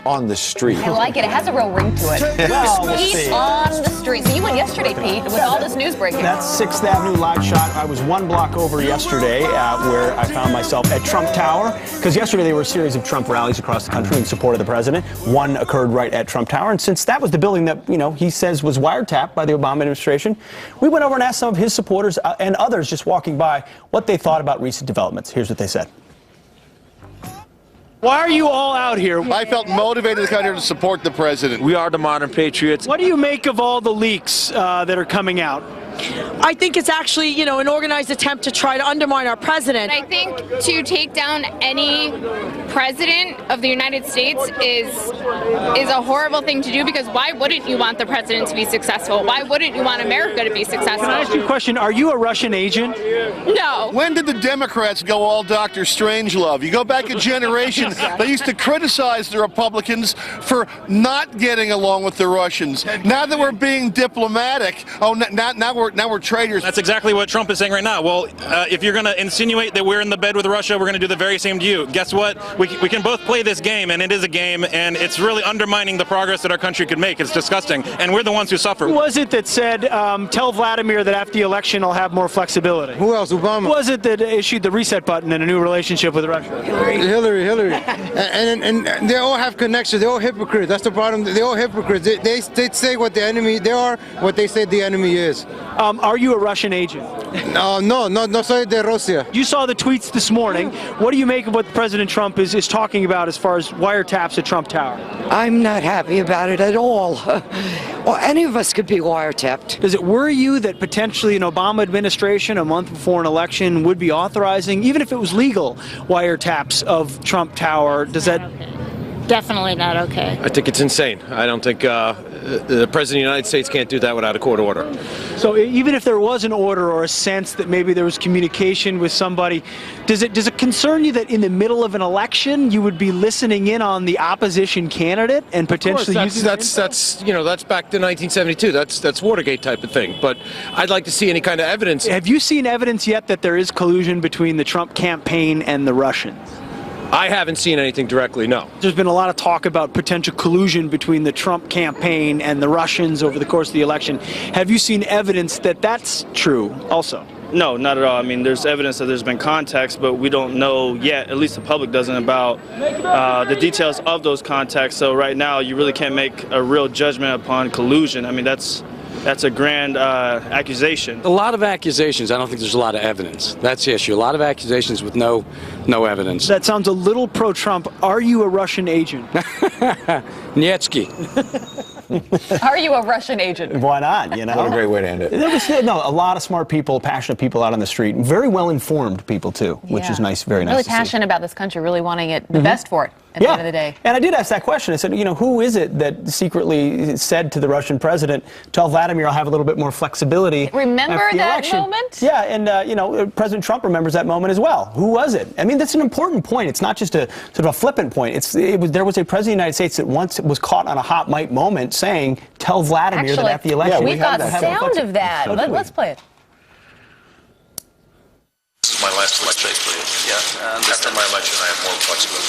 on the street. I like it. It has a real ring to it. Well, we'll Heat see. on the street. So you went yesterday, Pete, with all this news breaking. That's 6th Avenue live shot. I was one block over yesterday where I found myself at Trump Tower, because yesterday there were a series of Trump rallies across the country in support of the president. One occurred right at Trump Tower, and since that was the building that, he says was wiretapped by the Obama administration, we went over and asked some of his supporters and others just walking by what they thought about recent developments. Here's what they said. Why are you all out here? I felt motivated to come here to support the president. We are the modern patriots. What do you make of all the leaks that are coming out? I think it's actually, an organized attempt to try to undermine our president. I think to take down any president of the United States is a horrible thing to do, because why wouldn't you want the president to be successful? Why wouldn't you want America to be successful? Can I ask you a question? Are you a Russian agent? No. When did the Democrats go all Dr. Strangelove? You go back a generation, they used to criticize the Republicans for not getting along with the Russians. Now that we're being diplomatic, now we're traitors. That's exactly what Trump is saying right now. Well, if you're going to insinuate that we're in the bed with Russia, we're going to do the very same to you. Guess what? We can both play this game, and it is a game, and it's really undermining the progress that our country could make. It's disgusting, and we're the ones who suffer. Who was it that said, tell Vladimir that after the election I'll have more flexibility? Who else? Obama. Who was it that issued the reset button in a new relationship with Russia? Hillary. and they all have connections. They're all hypocrites. That's the problem. They're all hypocrites. They say what the enemy they are, what they say the enemy is. Are you a Russian agent? No soy de Russia. You saw the tweets this morning. What do you make of what President Trump is talking about as far as wiretaps at Trump Tower? I'm not happy about it at all. Well, any of us could be wiretapped. Does it worry you that potentially an Obama administration, a month before an election, would be authorizing, even if it was legal, wiretaps of Trump Tower? Does that... Definitely not okay. I think it's insane. I don't think the President of the United States can't do that without a court order. So even if there was an order or a sense that maybe there was communication with somebody, does it concern you that in the middle of an election you would be listening in on the opposition candidate and potentially using that's back to 1972. That's Watergate type of thing. But I'd like to see any kind of evidence. Have you seen evidence yet that there is collusion between the Trump campaign and the Russians? I haven't seen anything directly, no. There's been a lot of talk about potential collusion between the Trump campaign and the Russians over the course of the election. Have you seen evidence that that's true also? No, not at all. I mean, there's evidence that there's been contacts, but we don't know yet, at least the public doesn't, about the details of those contacts. So right now, you really can't make a real judgment upon collusion. I mean, that's a grand accusation. A lot of accusations. I don't think there's a lot of evidence. That's the issue. A lot of accusations with no evidence. That sounds a little pro-Trump. Are you a Russian agent? Nietzsche. Are you a Russian agent? Why not? What a great way to end it. There was a lot of smart people, passionate people out on the street, very well-informed people too, which is nice, very nice. Really to see. passionate about this country, really wanting it the best for it at the end of the day. And I did ask that question. I said, who is it that secretly said to the Russian president, tell Vladimir I'll have a little bit more flexibility? Remember after the that election. moment? Yeah, and President Trump remembers that moment as well. Who was it? I mean, that's an important point. It's not just a sort of a flippant point. There was a president of the United States that once was caught on a hot mic moment saying, tell Vladimir that after the election. We got sound of that. Let's play it. This is my last election. Yeah, after my election, I have more flexibility.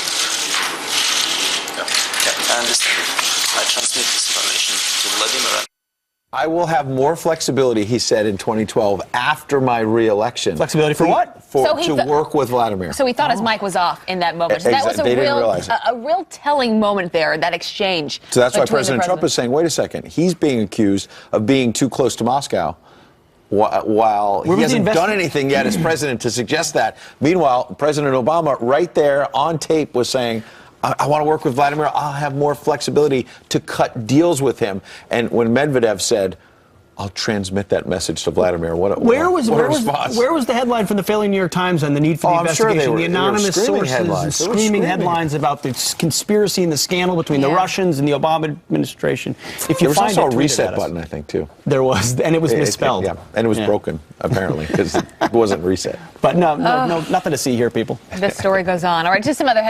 Yeah, I understand. I transmit this information to Vladimir. I will have more flexibility, he said in 2012, after my re-election. Flexibility for what? To work with Vladimir. So he thought his mic was off in that moment. So that was a real telling moment there, that exchange. So that's why President Trump is saying, wait a second, he's being accused of being too close to Moscow. While he hasn't done anything yet as president to suggest that. Meanwhile, President Obama, right there on tape, was saying, I want to work with Vladimir. I'll have more flexibility to cut deals with him. And when Medvedev said, I'll transmit that message to Vladimir. Where was the headline from the failing New York Times on the need for the investigation? The anonymous sources screaming headlines about the conspiracy and the scandal between the Russians and the Obama administration. If you there was also a reset button, I think, too. There was, and it was misspelled. Yeah, and it was broken, apparently, because it wasn't reset. But no, nothing to see here, people. The story goes on. All right, just some other headlines.